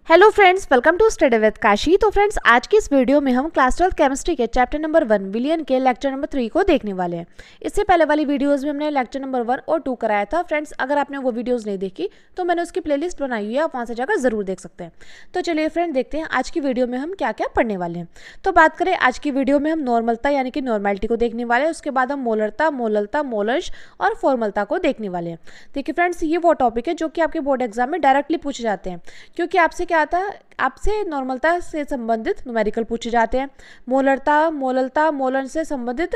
Hello friends, welcome to study with Kashi. तो friends, आज की इस वीडियो में हम क्लास 12 केमिस्ट्री के चैप्टर नंबर 1 विलियन के लेक्चर नंबर 3 को देखने वाले हैं। इससे पहले वाली वीडियोस में हमने लेक्चर नंबर 1 और 2 कराया था। फ्रेंड्स, अगर आपने वो वीडियोस नहीं देखी तो मैंने उसकी प्लेलिस्ट बनाई हुई है, आप वहाँ से जाकर जरूर देख सकते हैं। तो चलिए फ्रेंड, देखते हैं आज की वीडियो में हम क्या क्या पढ़ने वाले हैं। तो बात करें आज की वीडियो में हम नॉर्मलता यानी कि नॉर्मेलिटी को देखने वाले हैं। उसके बाद हम मोलरता, मोललता, मोलर्श और फॉर्मलता को देखने वाले हैं। देखिए फ्रेंड्स, ये वो टॉपिक है जो कि आपके बोर्ड एग्जाम में डायरेक्टली पूछे जाते हैं, क्योंकि आपसे क्या आता है, आपसे नॉर्मलता से संबंधित न्यूमेरिकल पूछे जाते हैं, मोलरता, मोललता, मोलन से संबंधित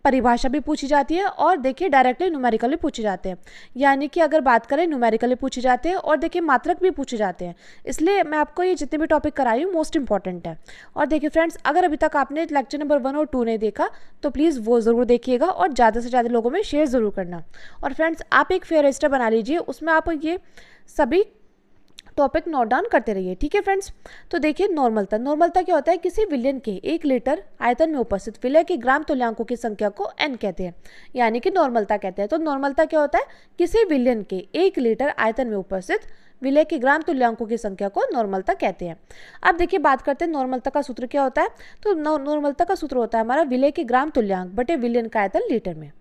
परिभाषा भी पूछी जाती है, और देखिए डायरेक्टली न्यूमेरिकल भी पूछे जाते हैं। यानी कि अगर बात करें न्यूमेरिकल भी पूछे जाते हैं और देखिए मात्रक भी पूछे जाते हैं। इसलिए मैं आपको ये जितने भी टॉपिक कराई हूँ मोस्ट इंपॉर्टेंट है। और देखिए फ्रेंड्स, अगर अभी तक आपने लेक्चर नंबर 1 और 2 नहीं देखा तो प्लीज़ वो ज़रूर देखिएगा और ज़्यादा से ज़्यादा लोगों में शेयर ज़रूर करना। और फ्रेंड्स, आप एक फेयर रजिस्टर बना लीजिए, उसमें आप ये सभी टॉपिक नोट डाउन करते रहिए, ठीक है फ्रेंड्स। तो देखिए नॉर्मलता, नॉर्मलता क्या होता है, किसी विलयन के 1 लीटर आयतन में उपस्थित विलय के ग्राम तुल्यांकों की संख्या को n कहते हैं, यानी कि नॉर्मलता कहते हैं। तो नॉर्मलता क्या होता है, किसी विलयन के 1 लीटर आयतन में उपस्थित विलय के ग्राम तुल्यांकों की संख्या को नॉर्मलता कहते हैं। अब देखिए बात करते हैं नॉर्मलता का सूत्र क्या होता है। तो नॉर्मलता का सूत्र होता है हमारा विलय के ग्राम तुल्यांक बटे विलयन का आयतन लीटर में।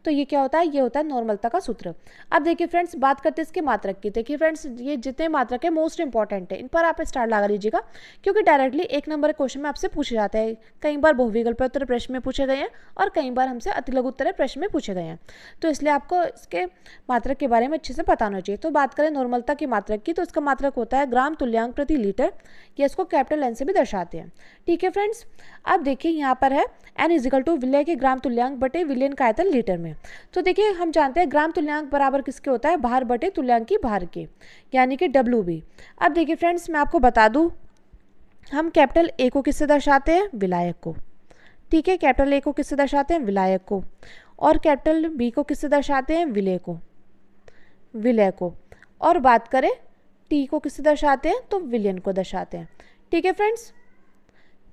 तो ये क्या होता है, ये होता है नॉर्मलता का सूत्र। अब देखिए फ्रेंड्स, बात करते हैं इसके मात्रक की। देखिए फ्रेंड्स, ये जितने मात्रक है मोस्ट इंपॉर्टेंट है, इन पर आप स्टार लगा लीजिएगा, क्योंकि डायरेक्टली 1 नंबर क्वेश्चन में आपसे पूछे जाता है। कई बार बहुविकल्पीय उत्तर प्रश्न में पूछे गए हैं और कई बार हमसे अतिलघु उत्तर प्रश्न में पूछे गए हैं। तो इसलिए आपको इसके मात्रक के बारे में अच्छे से पता होना चाहिए। तो बात करें नॉर्मलता की मात्रक की, तो इसका मात्रक होता है ग्राम तुल्यांक प्रति लीटर, या इसको कैपिटल एन से भी दर्शाते हैं, ठीक है फ्रेंड्स। अब देखिए यहाँ पर है n इजिकल टू विलय के ग्राम तुल्यांक बटे विलयन का आयतन लीटर में। तो देखिए हम जानते हैं ग्राम तुल्यांक बराबर किसके होता है, भार बटे तुल्यांक की भार के, यानी कि WB। अब देखिए फ्रेंड्स, मैं आपको बता दूं, हम कैपिटल A को किससे दर्शाते हैं, विलायक को, ठीक है। कैपिटल A को किससे दर्शाते हैं, विलायक को, और कैपिटल B को किससे दर्शाते हैं, विलय को, विलय को। और बात करें T को किससे दर्शाते हैं, तो विलयन को दर्शाते हैं, ठीक है फ्रेंड्स।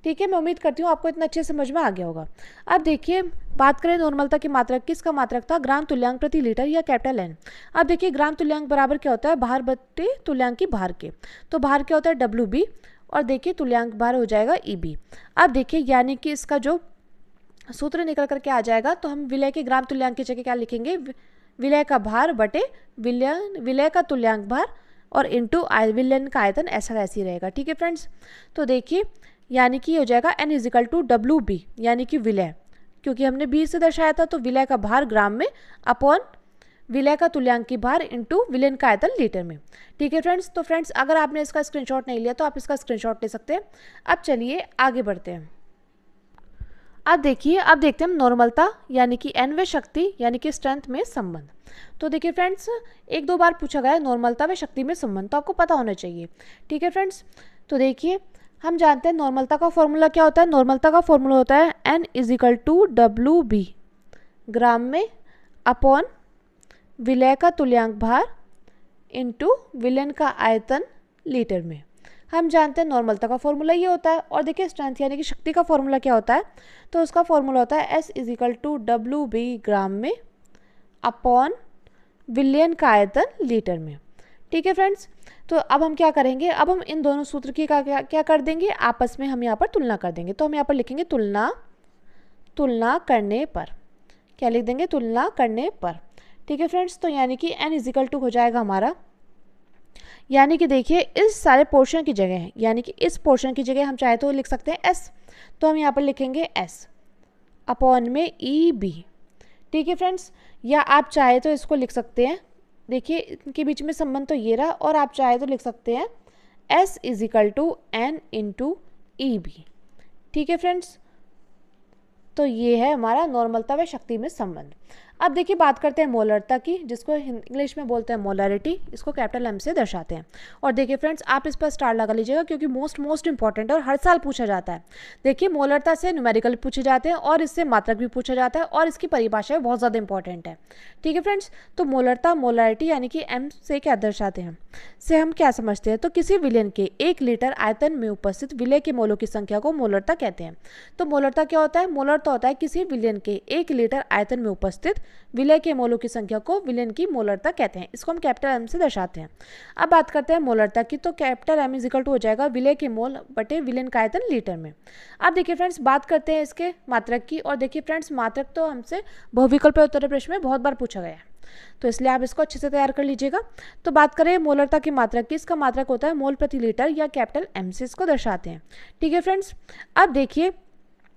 ठीक है, मैं उम्मीद करती हूँ आपको इतना अच्छे समझ में आ गया होगा। अब देखिए बात करें नॉर्मलता की मात्रक, किसका मात्रक था, ग्राम तुल्यांक प्रति लीटर या कैपिटल N। अब देखिए ग्राम तुल्यांक बराबर क्या होता है, भार बटे तुल्यांक की भार के। तो भार क्या होता है, WB, और देखिए तुल्यांक भार हो जाएगा EB। अब देखिए यानी कि इसका जो सूत्र निकल करके आ जाएगा, तो हम विलय के ग्राम तुल्यांक की जगह क्या लिखेंगे, विलय का भार बटे विलय का तुल्यांक भार और इंटू विलयन का आयतन, ऐसा ऐसे ही रहेगा, ठीक है फ्रेंड्स। तो देखिए यानी कि हो जाएगा n इजिकल टू WB, यानी कि विलय, क्योंकि हमने B से दर्शाया था, तो विलय का भार ग्राम में अपॉन विलय का तुल्यांक की भार इंटू विलयन का आयतन लीटर में, ठीक है फ्रेंड्स। तो फ्रेंड्स, अगर आपने इसका स्क्रीनशॉट नहीं लिया तो आप इसका स्क्रीनशॉट ले सकते हैं। अब चलिए आगे बढ़ते हैं। अब देखिए, अब देखते हैं हम नॉर्मलता यानी कि n व शक्ति यानी कि स्ट्रेंथ में संबंध। तो देखिए फ्रेंड्स, 1-2 बार पूछा गया है नॉर्मलता व शक्ति में संबंध, तो आपको पता होना चाहिए, ठीक है फ्रेंड्स। तो देखिए हम जानते हैं नॉर्मलता का फॉर्मूला क्या होता है, नॉर्मलता का फॉर्मूला होता है n is equal to WB gram में अपॉन विलय का तुल्यांक भार इंटू विलयन का आयतन लीटर में। हम जानते हैं नॉर्मलता का फॉर्मूला ये होता है। और देखिए स्ट्रेंथ यानी कि शक्ति का फॉर्मूला क्या होता है, तो उसका फॉर्मूला होता है S is equal to WB gram में अपॉन विलयन का आयतन लीटर में, ठीक है फ्रेंड्स। तो अब हम क्या करेंगे, अब हम इन दोनों सूत्र की क्या कर देंगे, आपस में हम यहाँ पर तुलना कर देंगे। तो हम यहाँ पर लिखेंगे तुलना करने पर, क्या लिख देंगे, तुलना करने पर, ठीक है फ्रेंड्स। तो यानी कि n इजिकल टू हो जाएगा हमारा, यानी कि देखिए इस सारे पोर्शन की जगह, यानी कि इस पोर्शन की जगह हम चाहे तो लिख सकते हैं S, तो हम यहाँ पर लिखेंगे S अपॉन में EB, ठीक है फ्रेंड्स। या आप चाहे तो इसको लिख सकते हैं, देखिए इनके बीच में संबंध तो ये रहा, और आप चाहे तो लिख सकते हैं S is equal to N into EB, ठीक है फ्रेंड्स। तो ये है हमारा नॉर्मलता व शक्ति में संबंध। अब देखिए बात करते हैं मोलरता की, जिसको इंग्लिश में बोलते हैं मोलरिटी, इसको कैपिटल M से दर्शाते हैं। और देखिए फ्रेंड्स, आप इस पर स्टार लगा लीजिएगा, क्योंकि मोस्ट इंपॉर्टेंट है और हर साल पूछा जाता है। देखिए मोलरता से न्यूमेरिकल पूछे जाते हैं और इससे मात्रक भी पूछा जाता है, और इसकी परिभाषा बहुत ज़्यादा इंपॉर्टेंट है, ठीक है फ्रेंड्स। तो मोलरता, मोलरिटी यानी कि M से क्या दर्शाते हैं, से हम क्या समझते हैं, तो किसी विलयन के 1 लीटर आयतन में उपस्थित विलय के मोलों की संख्या को मोलरता कहते हैं। तो मोलरता क्या होता है, मोलरता होता है किसी विलयन के 1 लीटर आयतन में उपस्थित विलय के मोलों की संख्या को विलयन की मोलरता कहते हैं। इसको हम कैपिटल एम से दर्शाते हैं। अब बात करते हैं मोलरता की, तो कैपिटल एम इजिकल टू हो जाएगा विलय के मोल बटे विलयन का आयतन लीटर में। अब देखिए फ्रेंड्स, बात करते हैं इसके मात्रक की। और देखिए फ्रेंड्स, मात्रक तो हमसे बहुविकल्पीय उत्तरीय प्रश्न में बहुत बार पूछा गया है, तो इसलिए आप इसको अच्छे से तैयार कर लीजिएगा। तो बात करें मोलरता की मात्रक की, इसका मात्रक होता है मोल प्रति लीटर या कैपिटल एम से इसको दर्शाते हैं। ठीक है फ्रेंड्स, अब देखिए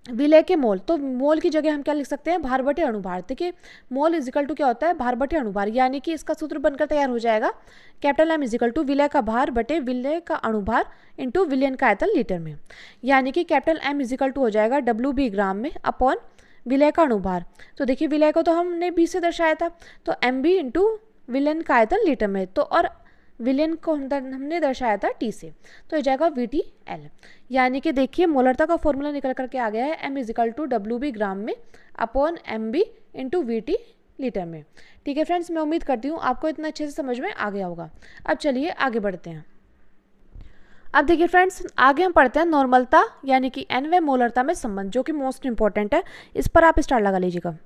विलय के मोल, तो मोल की जगह हम क्या लिख सकते हैं, भार बटे अणुभार। देखिए मोल इजिकल टू क्या होता है, भार बटे अणुभार, यानी कि इसका सूत्र बनकर तैयार हो जाएगा कैपिटल एम इजिकल टू विलय का भार बटे विलय का अणुभार इंटू विलयन का आयतन लीटर में। यानी कि कैपिटल एम इजिकल टू हो जाएगा WB ग्राम में अपॉन विलय का अणुभार। तो देखिए विलय को तो हमने B से दर्शाया था, तो MB इंटू विलयन का आयतन लीटर में, तो और विलयन को हमने दर्शाया था T से, तो ये जाएगा VTL। यानी कि देखिए मोलरता का फॉर्मूला निकल करके आ गया है M is equal to WB gram में upon MB into VT litre में। ठीक है फ्रेंड्स, मैं उम्मीद करती हूँ आपको इतना अच्छे से समझ में आ गया होगा। अब चलिए आगे बढ़ते हैं। अब देखिए फ्रेंड्स, आगे हम पढ़ते हैं नॉर्मलता यानी कि एन व मोलरता में संबंध, जो कि मोस्ट इंपॉर्टेंट है। इस पर आप स्टार लगा लीजिएगा,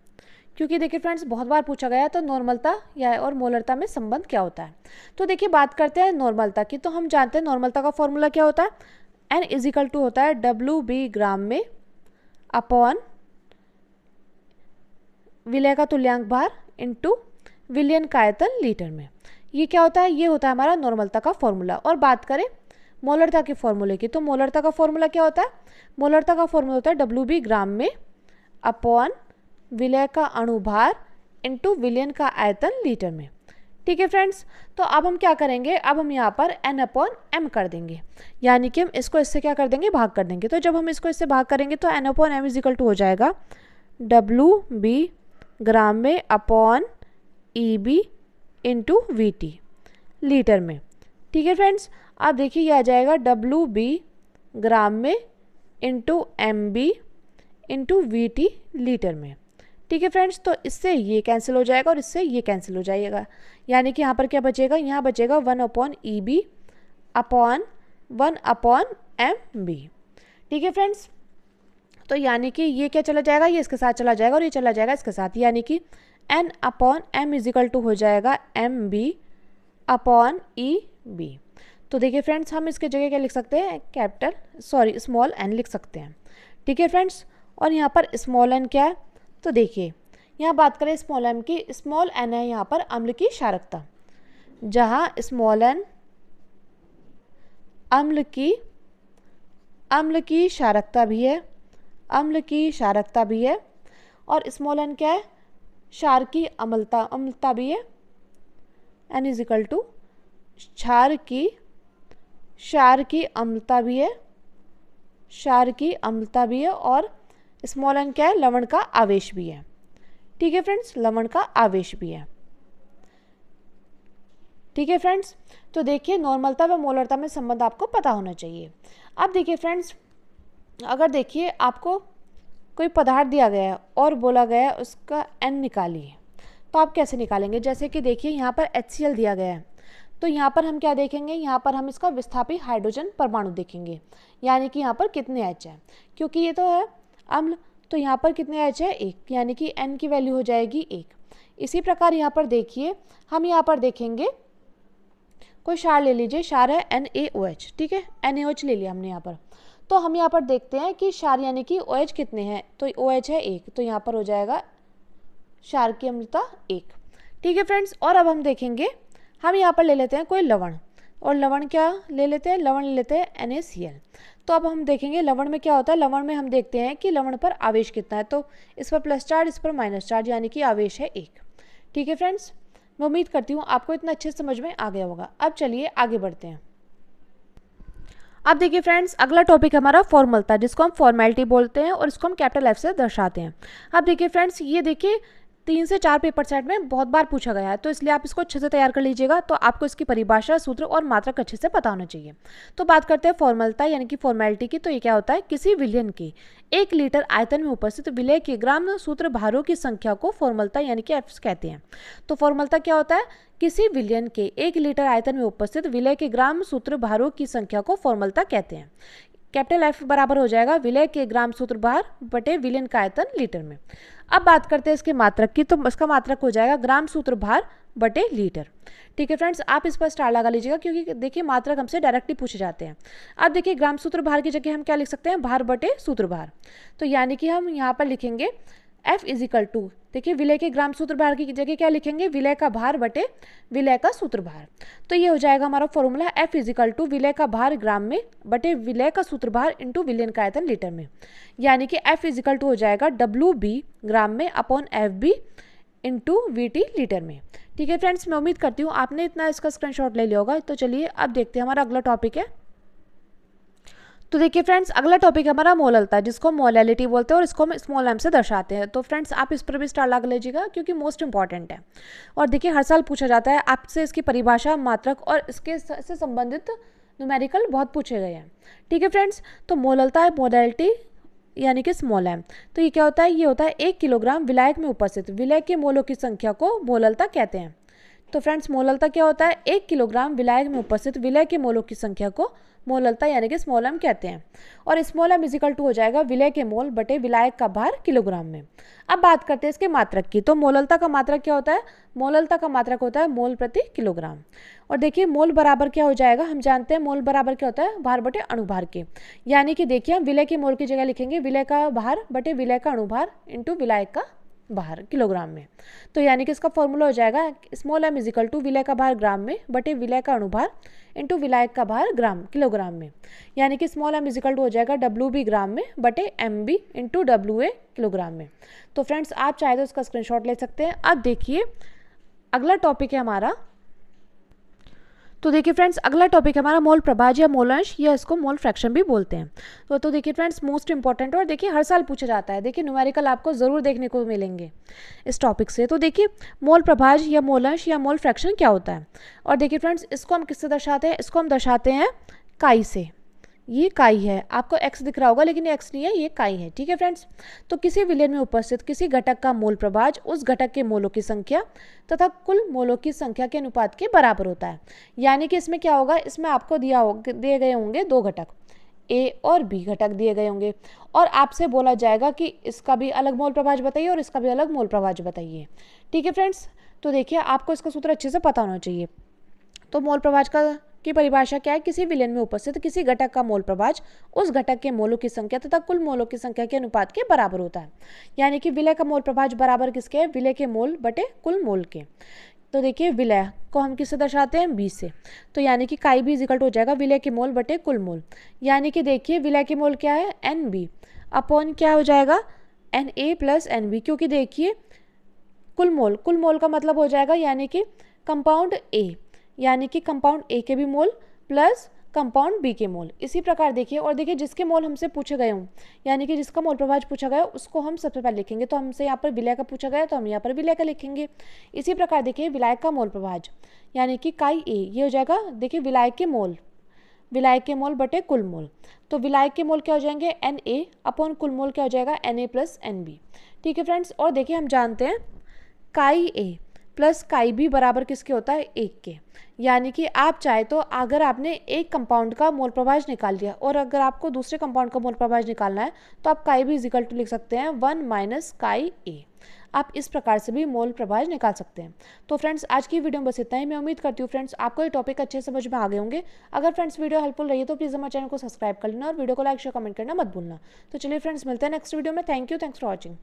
क्योंकि देखिए फ्रेंड्स बहुत बार पूछा गया है, तो नॉर्मलता या और मोलरता में संबंध क्या होता है। तो देखिए बात करते हैं नॉर्मलता की, तो हम जानते हैं नॉर्मलता का फॉर्मूला क्या होता है, एन इजिकल टू होता है WB ग्राम में अपॉन विलय का तुल्यांक भार इंटू विलयन का आयतन लीटर में। ये क्या होता है, ये होता है हमारा नॉर्मलता का फॉर्मूला। और बात करें मोलरता के फॉर्मूले की, तो मोलरता का फॉर्मूला क्या होता है, मोलरता का फॉर्मूला होता है WB ग्राम में अपॉन विलय का अणुभार इंटू विलयन का आयतन लीटर में। ठीक है फ्रेंड्स, तो अब हम क्या करेंगे, अब हम यहाँ पर N अपॉन M कर देंगे, यानी कि हम इसको इससे क्या कर देंगे, भाग कर देंगे। तो जब हम इसको इससे भाग करेंगे तो N upon M is equal to हो जाएगा WB ग्राम में upon EB into VT litre में। ठीक है फ्रेंड्स, अब देखिए ये आ जाएगा WB ग्राम में into MB into VT litre में। ठीक है फ्रेंड्स, तो इससे ये कैंसिल हो जाएगा और इससे ये कैंसिल हो जाएगा, यानी कि यहाँ पर क्या बचेगा, यहाँ बचेगा 1 upon EB upon 1 upon MB। ठीक है फ्रेंड्स, तो यानी कि ये क्या चला जाएगा, ये इसके साथ चला जाएगा और ये चला जाएगा इसके साथ, यानी कि N upon M is equal to हो जाएगा MB अपॉन EB। तो देखिए फ्रेंड्स, हम इसके जगह क्या लिख सकते हैं, स्मॉल n लिख सकते हैं। ठीक है फ्रेंड्स, और यहाँ पर स्मॉल n क्या है, तो देखिए यहाँ बात करें स्मॉल m की, स्मॉल n है यहाँ पर अम्ल की क्षारकता, जहाँ स्मॉल n अम्ल की क्षारकता भी है, अम्ल की क्षारकता भी है, और स्मॉल n क्या है, क्षार की अम्लता भी है। n इजिकल टू क्षार की अम्लता भी है, क्षार की अम्लता भी है, और स्मॉल n क्या है, लवण का आवेश भी है। ठीक है फ्रेंड्स, लवण का आवेश भी है। ठीक है फ्रेंड्स, तो देखिए नॉर्मलता व मोलरता में संबंध आपको पता होना चाहिए। अब देखिए फ्रेंड्स, अगर देखिए आपको कोई पदार्थ दिया गया है और बोला गया है उसका n निकालिए, तो आप कैसे निकालेंगे। जैसे कि देखिए यहाँ पर HCl दिया गया है, तो यहाँ पर हम क्या देखेंगे, यहाँ पर हम इसका विस्थापी हाइड्रोजन परमाणु देखेंगे, यानी कि यहाँ पर कितने H है, क्योंकि ये तो है अम्ल, तो यहाँ पर कितने H है, 1, यानी कि N की वैल्यू हो जाएगी 1। इसी प्रकार यहाँ पर देखिए, हम यहाँ पर देखेंगे कोई क्षार ले लीजिए, क्षार है NaOH। ठीक है, NaOH ले लिया हमने यहाँ पर, तो हम यहाँ पर देखते हैं कि क्षार यानी कि OH कितने हैं, तो OH है 1, तो यहाँ पर हो जाएगा क्षार की अम्लता 1। ठीक है फ्रेंड्स, और अब हम देखेंगे, हम यहाँ पर ले लेते हैं कोई लवण, और लवण क्या ले लेते हैं, लवण ले लेते हैं NaCl। तो अब हम देखेंगे लवण में क्या होता है, लवण में हम देखते हैं कि लवण पर आवेश कितना है, तो इस पर प्लस चार्ज, इस पर माइनस चार्ज, यानी कि आवेश है 1। ठीक है फ्रेंड्स, मैं उम्मीद करती हूँ आपको इतना अच्छे से समझ में आ गया होगा। अब चलिए आगे बढ़ते हैं। अब देखिए फ्रेंड्स, अगला टॉपिक हमारा फॉर्मलता, जिसको हम फॉर्मेलिटी बोलते हैं और इसको हम कैपिटल F से दर्शाते हैं। अब देखिए फ्रेंड्स, ये देखिए 3 से 4 पेपर सेट में बहुत बार पूछा गया है, तो इसलिए आप इसको अच्छे से तैयार कर लीजिएगा। तो आपको इसकी परिभाषा, सूत्र और मात्रक अच्छे से पता होना चाहिए। तो बात करते हैं फॉर्मलता यानी कि फॉर्मेलिटी की, तो ये क्या होता है, किसी विलयन के 1 लीटर आयतन में उपस्थित विलय के ग्राम सूत्र भारों की संख्या को फॉर्मलता यानी कि F कहते हैं। तो फॉर्मलता क्या होता है, किसी विलयन के 1 लीटर आयतन में उपस्थित विलय के ग्राम सूत्र भारों की संख्या को फॉर्मलता कहते हैं। कैपिटल F बराबर हो जाएगा विलय के ग्राम सूत्र भार बटे विलयन का आयतन लीटर में। अब बात करते हैं इसके मात्रक की, तो इसका मात्रक हो जाएगा ग्राम सूत्र भार बटे लीटर। ठीक है फ्रेंड्स, आप इस पर स्टार लगा लीजिएगा क्योंकि देखिए मात्रक हमसे डायरेक्टली पूछे जाते हैं। अब देखिए ग्राम सूत्र भार की जगह हम क्या लिख सकते हैं, भार बटे सूत्र भार। तो यानी कि हम यहाँ पर लिखेंगे F इजिकल टू, देखिए विलय के ग्राम सूत्र भार की जगह क्या लिखेंगे, विलय का भार बटे विलय का सूत्र भार। तो ये हो जाएगा हमारा फॉर्मूला F इजिकल टू विलय का भार ग्राम में बटे विलय का सूत्र भार इंटू विलयन का आयतन लीटर में। यानी कि F इजिकल टू हो जाएगा WB ग्राम में upon FB into VT litre में। ठीक है फ्रेंड्स, मैं उम्मीद करती हूँ आपने इतना इसका स्क्रीनशॉट ले लिया होगा। तो चलिए अब देखते हैं हमारा अगला टॉपिक है। तो देखिए फ्रेंड्स, अगला टॉपिक हमारा मोललता, जिसको मोलैलिटी बोलते हैं और इसको हम स्मॉल एम से दर्शाते हैं। तो फ्रेंड्स आप इस पर भी स्टार लगा लीजिएगा क्योंकि मोस्ट इंपॉर्टेंट है। और देखिए हर साल पूछा जाता है आपसे, इसकी परिभाषा, मात्रक और इसके से संबंधित न्यूमेरिकल बहुत पूछे गए हैं। ठीक है फ्रेंड्स, तो मोललता है मोलैलिटी यानी कि स्मॉल एम। तो ये क्या होता है, ये होता है 1 किलोग्राम विलायक में उपस्थित विलय के मोलों की संख्या को मोललता कहते हैं। तो फ्रेंड्स मोललता क्या होता है, 1 किलोग्राम विलायक में उपस्थित विलय के मोलों की संख्या को मोललता यानी कि स्मॉल एम कहते हैं। और स्मॉल एम इजिकल टू हो जाएगा विलय के मोल बटे विलायक का भार किलोग्राम में। अब बात करते हैं इसके मात्रक की। तो मोललता का मात्रक क्या होता है, मोललता का मात्रक होता है मोल प्रति किलोग्राम। और देखिए मोल बराबर क्या हो जाएगा, हम जानते हैं मोल बराबर क्या होता है, भार बटे अणुभार के। यानी कि देखिए हम विलय के मोल की जगह लिखेंगे विलय का भार बटे विलय का अणुभार इंटू विलायक का भार किलोग्राम में। तो यानी कि इसका फॉर्मूला हो जाएगा स्मॉल एम इजिकल टू विलय का भार ग्राम में बटे विलय का अणुभार इंटू विलायक का भार ग्राम किलोग्राम में। यानी कि स्मॉल एम इजिकल टू हो जाएगा WB ग्राम में बटे MB इंटू WA किलोग्राम में। तो फ्रेंड्स आप चाहे तो इसका स्क्रीनशॉट ले सकते हैं। अब देखिए अगला टॉपिक है हमारा। तो देखिए फ्रेंड्स अगला टॉपिक हमारा मोल प्रभाज या मोल अंश, या इसको मोल फ्रैक्शन भी बोलते हैं। तो देखिए फ्रेंड्स मोस्ट इंपॉर्टेंट और देखिए हर साल पूछा जाता है। देखिए न्यूमेरिकल आपको ज़रूर देखने को मिलेंगे इस टॉपिक से। तो देखिए मोल प्रभाज या मोल अंश या मोल फ्रैक्शन क्या होता है। और देखिए फ्रेंड्स इसको हम किससे दर्शाते हैं, इसको हम दर्शाते हैं काई से। ये काई है, आपको x दिख रहा होगा लेकिन ये x नहीं है, ये काई है। ठीक है फ्रेंड्स, तो किसी विलयन में उपस्थित किसी घटक का मोल प्रभाज उस घटक के मोलों की संख्या तथा कुल मोलों की संख्या के अनुपात के बराबर होता है। यानी कि इसमें क्या होगा, इसमें आपको दिए गए होंगे 2 घटक A और B घटक दिए गए होंगे और आपसे बोला जाएगा कि इसका भी अलग मोल प्रभाज बताइए और इसका भी अलग मोल प्रभाज बताइए। ठीक है फ्रेंड्स, तो देखिए आपको इसका सूत्र अच्छे से पता होना चाहिए। तो मोल प्रभाज की परिभाषा क्या है, किसी विलयन में उपस्थित किसी घटक का मोल प्रभाज उस घटक के मोलों की संख्या तथा कुल मोलों की संख्या के अनुपात के बराबर होता है। यानी कि विलय का मोल प्रभाज बराबर किसके है, विलय के मोल बटे कुल मोल के। तो देखिए विलय को हम किससे दर्शाते हैं, B से। तो यानी कि काई भी इजिकल हो जाएगा विलय के मोल बटे कुल मोल। यानी कि देखिए विलय के मोल क्या है, NB अपॉन क्या हो जाएगा, NA प्लस NB। क्योंकि देखिए कुल मोल का मतलब हो जाएगा यानी कि कंपाउंड A, यानी कि कंपाउंड A के भी मोल प्लस कंपाउंड B के मोल। इसी प्रकार देखिए, और देखिए जिसके मोल हमसे पूछे गए हों यानी कि जिसका मोल प्रभाज पूछा गया उसको हम सबसे पहले लिखेंगे। तो हमसे यहाँ पर विलय का पूछा गया तो हम यहाँ पर विलय का लिखेंगे। इसी प्रकार देखिए विलायक का मोल प्रभाज यानी कि काई A, ये हो जाएगा देखिए विलायक के मोल बटे कुल मोल। तो विलायक के मोल क्या हो जाएंगे, NA अपॉन कुल मोल क्या हो जाएगा, NA प्लस NB। ठीक है फ्रेंड्स, और देखिए हम जानते हैं काई A प्लस काई B बराबर किसके होता है, 1 के। यानी कि आप चाहे तो अगर आपने एक कंपाउंड का मोल प्रभाज निकाल लिया और अगर आपको दूसरे कंपाउंड का मोल प्रभाज निकालना है तो आप काई B इजिकल टू लिख सकते हैं 1 माइनस काई A। आप इस प्रकार से भी मोल प्रभाज निकाल सकते हैं। तो फ्रेंड्स आज की वीडियो में बस इतना ही। मैं उम्मीद करती हूँ फ्रेंड्स आपको ये टॉपिक अच्छे समझ में आ गए होंगे। अगर फ्रेंड्स वीडियो हेल्पफुल रही है तो प्लीज़ हमारे चैनल को सब्सक्राइब कर लेना और वीडियो को लाइक शेयर कमेंट करना मत भूलना। तो चलिए फ्रेंड्स मिलते हैं नेक्स्ट वीडियो में। Thank you, thanks for watching.